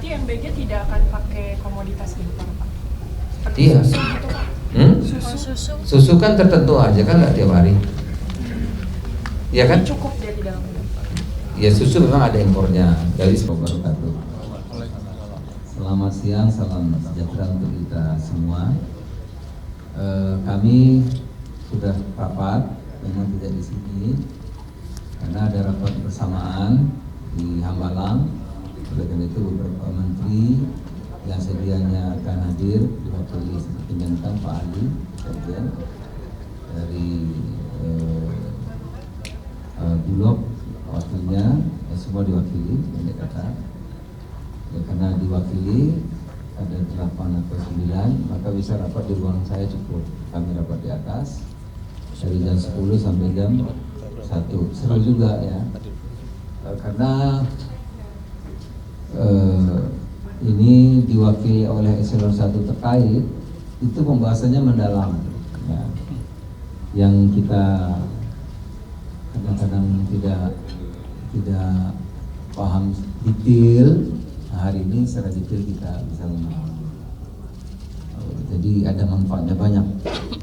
Berarti MBG tidak akan pakai komoditas impor, Pak? Seperti Iya. susu gitu, Pak? Susu. Susu kan tertentu aja kan, nggak tiap hari. Iya kan? Cukup dia di dalam itu. Ya susu memang ada impornya dari Wabarakatuh. Selamat siang, salam sejahtera untuk kita semua. Kami sudah rapat, memang tidak di sini karena ada rapat bersamaan di Hambalang. Oleh karena itu beberapa menteri yang sedianya akan hadir diwakili seperti Mentan Pak Ali, Sekjen dari Bulog wakilnya, semua diwakili, pendek kata. Ya, karena diwakili ada 8 atau 9, maka bisa rapat di ruang saya cukup. Kami rapat di atas dari jam 10 sampai jam 1. Seru juga ya, karena ini diwakili oleh eselon 1 terkait, itu pembahasannya mendalam ya. Yang kita kadang-kadang tidak paham detail, hari ini secara detail kita bisa memahami. Jadi ada manfaatnya banyak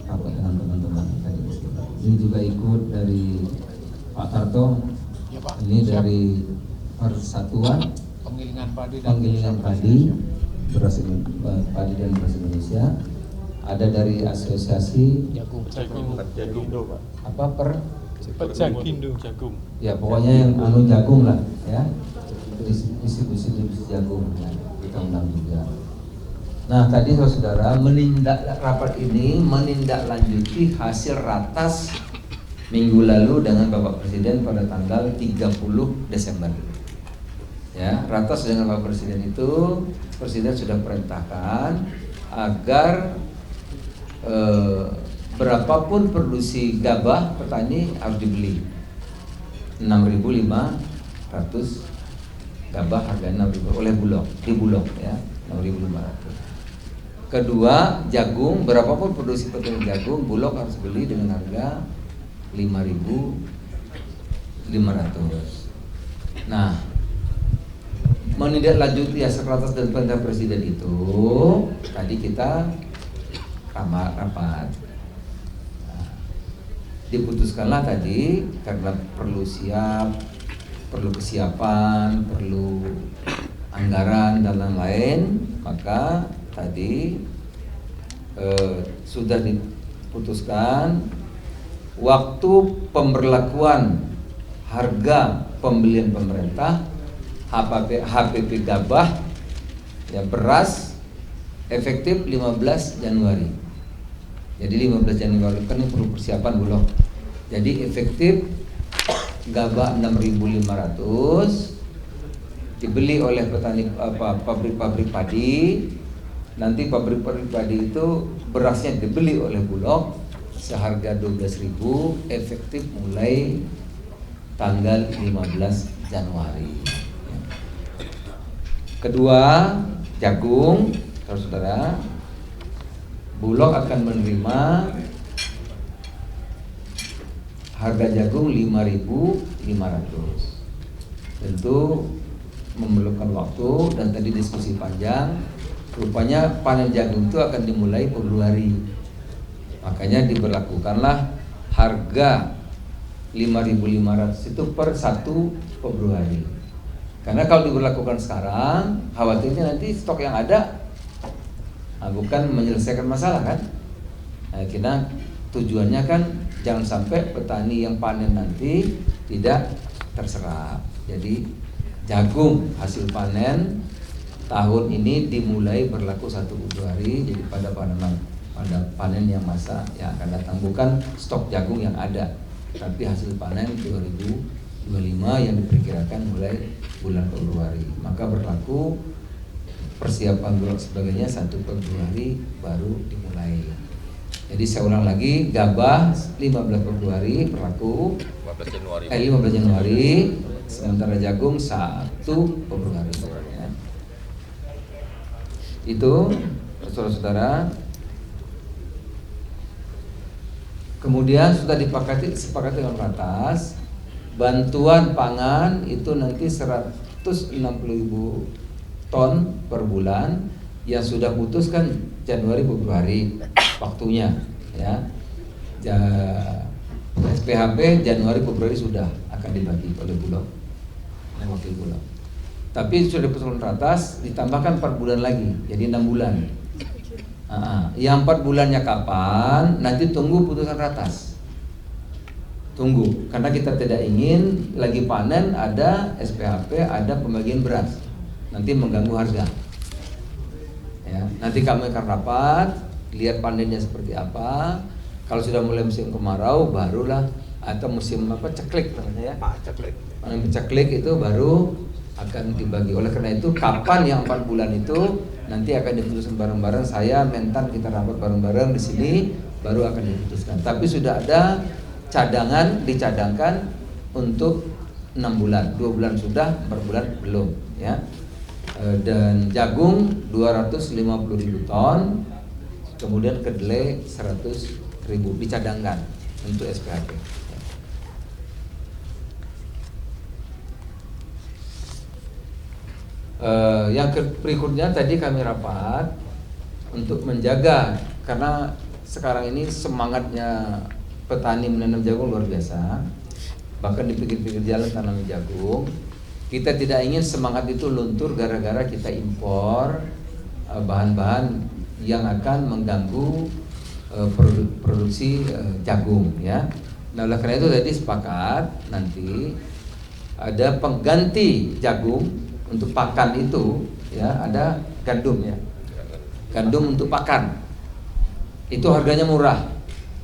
apa dengan teman-teman kita di sini. Ini juga ikut dari Pak Tarto, ini dari Persatuan Penggilingan Padi Beras Padi dan Beras Indonesia. Ada dari Asosiasi Jagung apa jagung. Ya pokoknya yang jagung lah ya, distribusi jagung ya, kita undang juga. Nah tadi saudara rapat ini menindaklanjuti hasil ratas minggu lalu dengan Bapak Presiden pada tanggal 30 Desember. Ya, ratas dengan Bapak Presiden itu, Presiden sudah perintahkan agar berapapun produksi gabah petani harus dibeli 6.500 gabah harga 6.000 oleh Bulog di Bulog ya, 6.500. Kedua, jagung berapapun produksi petani jagung Bulog harus beli dengan harga 5.500. Nah, menindaklanjuti hasil ratas dan perintah Presiden itu tadi kita rapat. Diputuskanlah tadi karena perlu kesiapan, perlu anggaran dan lain-lain, maka tadi sudah diputuskan waktu pemberlakuan harga pembelian pemerintah HPP gabah ya beras efektif 15 Januari. Jadi 15 Januari kan ini perlu persiapan Bulog. Jadi efektif gabah 6.500 dibeli oleh petani pabrik-pabrik padi. Nanti pabrik-pabrik padi itu berasnya dibeli oleh Bulog seharga 12.000 efektif mulai tanggal 15 Januari. Kedua, jagung, saudara, Bulog akan menerima harga jagung 5.500. Tentu memerlukan waktu dan tadi diskusi panjang. Rupanya panen jagung itu akan dimulai Februari. Makanya diberlakukanlah harga 5.500 itu per 1 Februari. Karena kalau diberlakukan sekarang, khawatirnya nanti stok yang ada bukan menyelesaikan masalah kan. Nah, kita tujuannya kan jangan sampai petani yang panen nanti tidak terserap. Jadi jagung hasil panen tahun ini dimulai berlaku 1 Februari. Jadi pada panen yang masa yang akan datang, bukan stok jagung yang ada, tapi hasil panen 2025 yang diperkirakan mulai bulan Februari. Maka berlaku persiapan Bulog sebagainya 1 Februari baru dimulai. Jadi saya ulang lagi, gabah 15 Februari berlaku 15 Januari, sementara jagung 1 Februari ya. Itu saudara-saudara. Kemudian sudah sepakati dengan ratas, bantuan pangan itu nanti 160.000 ton per bulan. Yang sudah putus kan Januari Februari waktunya ya. SPHP Januari Februari sudah akan dibagi oleh Bulog, oleh wakil Bulog. Tapi sudah putusan ratas ditambahkan 4 bulan lagi, jadi 6 bulan. Yang 4 bulannya kapan? Nanti tunggu putusan ratas. Tunggu, karena kita tidak ingin lagi panen ada SPHP, ada pembagian beras, nanti mengganggu harga. Ya, nanti kami akan rapat, lihat panennya seperti apa. Kalau sudah mulai musim kemarau, barulah atau musim ceklik namanya ya. Panen ceklik itu baru akan dibagi. Oleh karena itu, kapan yang 4 bulan itu nanti akan diputuskan bareng-bareng. Saya Mentan kita rapat bareng-bareng di sini, baru akan diputuskan. Tapi sudah ada cadangan, dicadangkan untuk 6 bulan, 2 bulan sudah, 4 bulan belum ya. Dan jagung 250.000 ton, kemudian kedelai 100.000 dicadangkan untuk SPHP. Yang berikutnya tadi kami rapat untuk menjaga, karena sekarang ini semangatnya petani menanam jagung luar biasa, bahkan di pinggir-pinggir jalan tanam jagung. Kita tidak ingin semangat itu luntur gara-gara kita impor bahan-bahan yang akan mengganggu produksi jagung ya. Nah, oleh karena itu tadi sepakat nanti ada pengganti jagung untuk pakan itu ya, ada gandum ya. Gandum untuk pakan. Itu harganya murah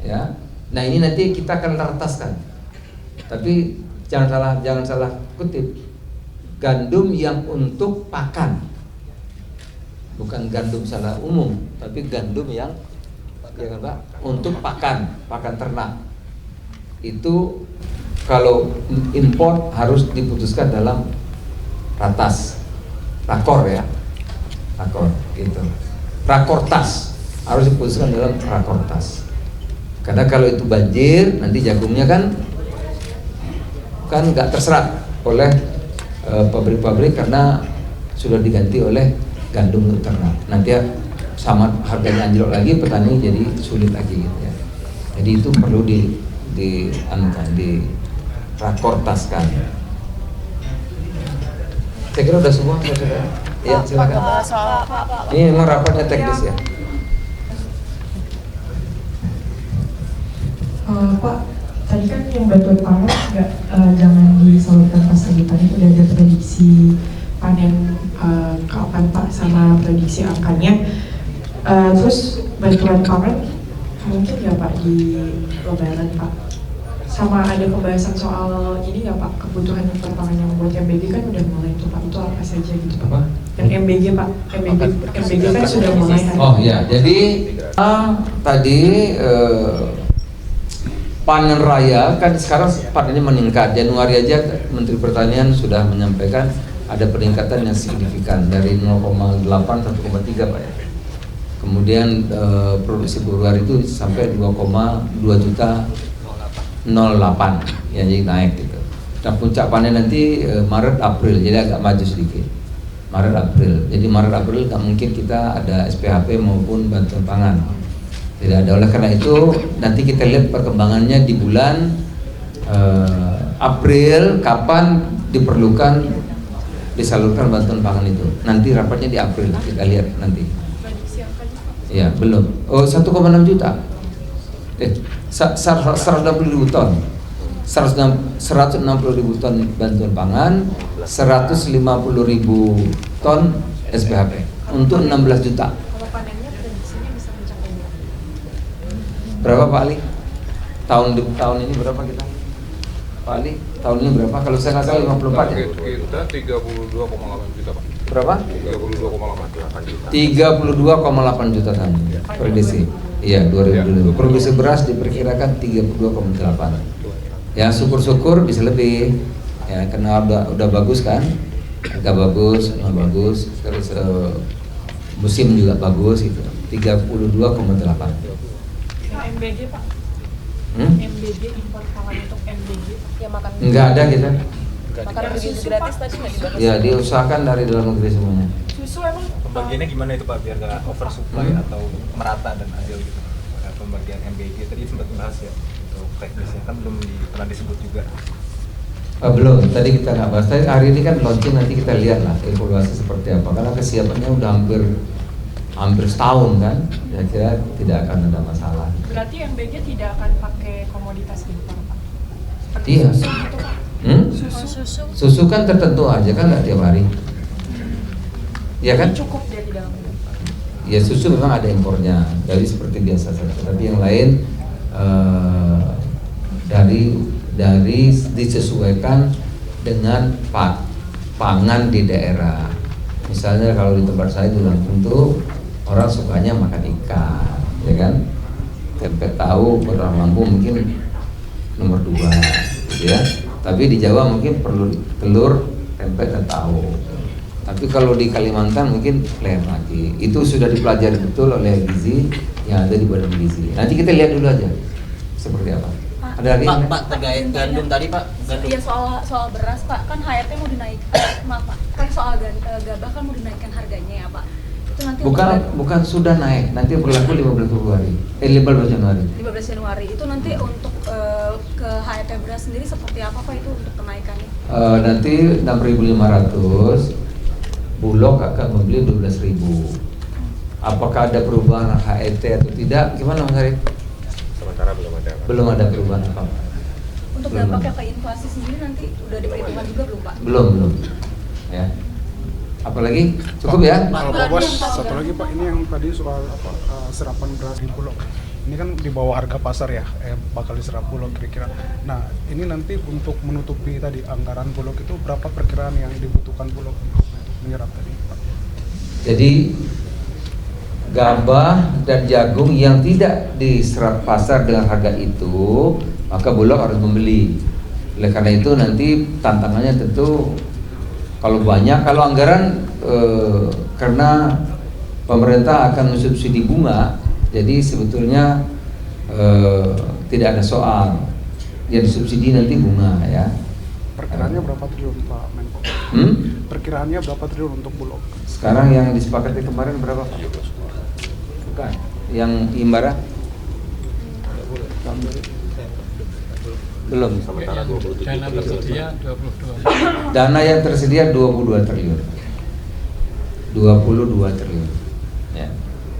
ya. Nah, ini nanti kita akan rataskan. Tapi jangan salah kutip. Gandum yang untuk pakan, bukan gandum secara umum, tapi gandum yang ya kan Pak, untuk pakan ternak. Itu kalau impor harus diputuskan dalam ratas, rakor ya, rakor gitu. Rakortas harus diputuskan dalam rakortas. Karena kalau itu banjir, nanti jagungnya kan nggak terserap oleh pabrik-pabrik karena sudah diganti oleh gandum untuk ternak. Nanti sama harganya anjlok lagi, petani jadi sulit lagi gitu ya. Jadi itu perlu dirakortaskan. Saya kira udah semua, saudara. Ya, silakan. Ini memang rapatnya teknis ya. Pak, tadi kan yang bantuan pangan jangan disalurkan pas lagi panen, udah ada prediksi panen kapan Pak sama prediksi angkanya. Terus bantuan pangan mungkin nggak Pak di Lebaran Pak? Sama ada pembahasan soal ini nggak Pak, kebutuhan perpangan yang buat MBG kan udah mulai tuh Pak, itu apa saja gitu Pak? Apa? Yang MBG Pak, MBG kan sudah mulai. Oh ya, jadi tadi panen raya kan sekarang panennya meningkat. Januari aja Menteri Pertanian sudah menyampaikan ada peningkatan yang signifikan dari 0,8 1,3 Pak ya. Kemudian produksi Februari itu sampai 2,2 juta 08 ya, jadi naik gitu. Dan puncak panen nanti Maret April, jadi agak maju sedikit. Maret April. Jadi Maret April nggak mungkin kita ada SPHP maupun bantuan pangan. Tidak ada. Oleh karena itu nanti kita lihat perkembangannya di bulan April, kapan diperlukan disalurkan bantuan pangan itu. Nanti rapatnya di April, kita lihat nanti. Ya belum. Oh 1,6 juta. 160.000 ton. 160.000 ton bantuan pangan, 150.000 ton SPHP untuk 16 juta. Berapa Pak Ali? Tahun ini berapa kita? Pak Ali, tahun ini berapa? Kalau saya nggak salah 54 ya? Kita 32,8 juta Pak. Berapa? 32,8 juta tahun. Prediksi. Iya, 2022. Produksi beras diperkirakan 32,8. Ya, syukur-syukur bisa lebih. Ya, karena udah bagus kan? Harga bagus, bagus. Terus musim juga bagus gitu. 32,8. MBG Pak. MBG impor pangan untuk MBG yang makan. Enggak ada kita. Makanan begitu gratis tadi nggak dibahas? Ya diusahakan dari dalam negeri semuanya. Susu emang Pembagiannya gimana itu Pak biar nggak oversupply atau merata dan adil gitu? Pembagian MBG tadi sempat bahas ya untuk teknisnya kan belum pernah disebut juga. Belum, tadi kita nggak bahas. Tadi hari ini kan launching, nanti kita lihat lah evaluasi seperti apa. Karena kesiapannya udah hampir setahun kan, saya kira tidak akan ada masalah. berarti MBG tidak akan pakai komoditas impor Pak? Seperti Iya. susu gitu Pak? Susu Susu kan tertentu aja kan nggak tiap hari, ya kan? cukup dia di dalam itu. Ya susu memang ada impornya, jadi seperti biasa saja. Tapi yang lain dari disesuaikan dengan pangan di daerah. Misalnya kalau di tempat saya di Lampung tuh orang sukanya makan ikan, ya kan? Tempe tahu orang Lampung mungkin nomor 2, gitu ya. Tapi di Jawa mungkin perlu telur, tempe dan tahu. Tapi kalau di Kalimantan mungkin lain lagi. Itu sudah dipelajari betul oleh gizi yang ada di Badan Gizi. Nanti kita lihat dulu aja seperti apa. Ada lagi? Pak, terkait gandum tadi Pak, gandum. Iya soal beras Pak, kan HRT mau dinaikkan, maaf Pak, kan soal gabah kan mau dinaikkan harganya ya Pak. Itu nanti Bukan sudah naik, nanti berlaku 15 Februari, 15 Januari. 15 Januari itu nanti untuk ke HRT beras sendiri seperti apa Pak itu untuk kenaikannya? Nanti 6.500, Bulog akan membeli 12.000. Apakah ada perubahan HET atau tidak? Gimana Mas Arif? Sementara belum ada. Belum ada perubahan apa? Untuk Belum dampaknya ada. ke inflasi sendiri nanti udah diperhitungkan juga belum Pak? Belum. Ya. Apalagi? Cukup ya? Kalau Pak Bos, satu lagi Pak, ini yang tadi soal serapan beras di Bulog. Ini kan di bawah harga pasar ya, bakal diserap Bulog kira-kira. Nah, ini nanti untuk menutupi tadi anggaran Bulog itu berapa perkiraan yang dibutuhkan Bulog untuk menyerap tadi Pak? Jadi gabah dan jagung yang tidak diserap pasar dengan harga itu, maka Bulog harus membeli. Oleh karena itu nanti tantangannya tentu kalau banyak, kalau anggaran karena pemerintah akan mensubsidi bunga, jadi sebetulnya tidak ada soal. Yang disubsidi nanti bunga ya. Perkiraannya berapa triliun Pak Menko? Perkiraannya berapa triliun untuk Bulog? Sekarang yang disepakati kemarin berapa Pak? Bukan. Yang Imbara? Belum. Sementara 27 Dana tersedia 22. Dana yang tersedia 22 triliun. 22 triliun. Ya.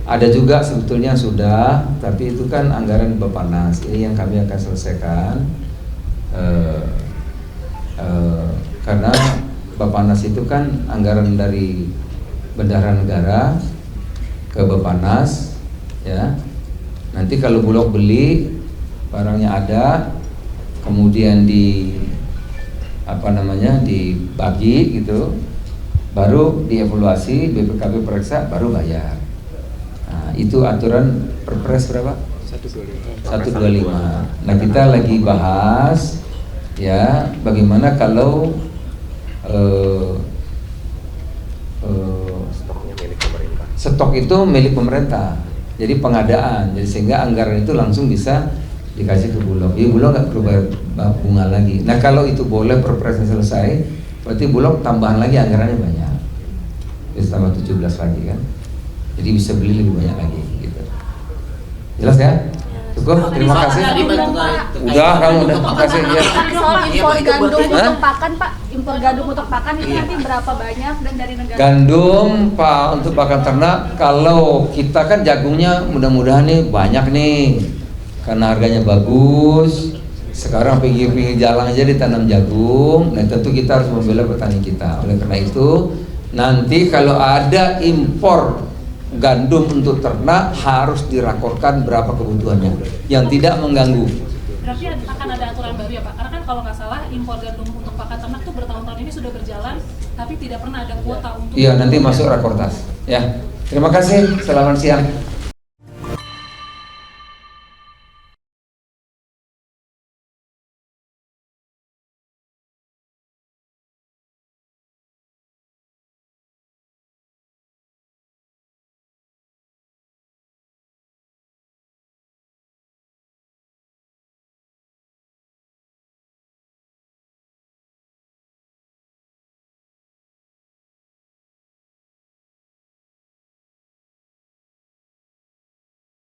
Ada juga sebetulnya sudah, tapi itu kan anggaran Bappenas. Ini yang kami akan selesaikan. Karena Bappenas itu kan anggaran dari Bendahara Negara ke Bappenas, ya. Nanti kalau Bulog beli barangnya ada, kemudian dibagi gitu, baru dievaluasi, BPKB periksa, baru bayar. Nah, itu aturan Perpres berapa? 125. Nah, kita lagi bahas ya bagaimana kalau stoknya milik pemerintah. stok itu milik pemerintah, jadi pengadaan, jadi sehingga anggaran itu langsung bisa dikasih ke Bulog. Jadi Bulog nggak perlu bayar bunga lagi. Nah kalau itu boleh perpresnya selesai, berarti Bulog tambahan lagi anggarannya banyak, bisa tambah 17 lagi kan, jadi bisa beli lebih banyak lagi gitu. Jelas ya? Cukup, terima kasih. Udah, kamu udah, terima kasih ya. Soal impor gandum Hah? untuk pakan Pak, impor gandum untuk pakan itu nanti berapa banyak dan dari negara? Gandum Pak untuk pakan ternak, kalau kita kan jagungnya mudah-mudahan nih banyak nih, karena harganya bagus. Sekarang pinggir-pinggir jalan aja ditanam jagung. Nah tentu kita harus membela petani kita. Oleh karena itu nanti kalau ada impor gandum untuk ternak harus dirakorkan berapa kebutuhannya yang tidak mengganggu. Berarti akan ada aturan baru ya Pak? Karena kan kalau nggak salah impor gandum untuk pakan ternak tuh bertahun-tahun ini sudah berjalan, tapi tidak pernah ada kuota untuk. Iya nanti masuk rakortas. Ya terima kasih. Selamat siang.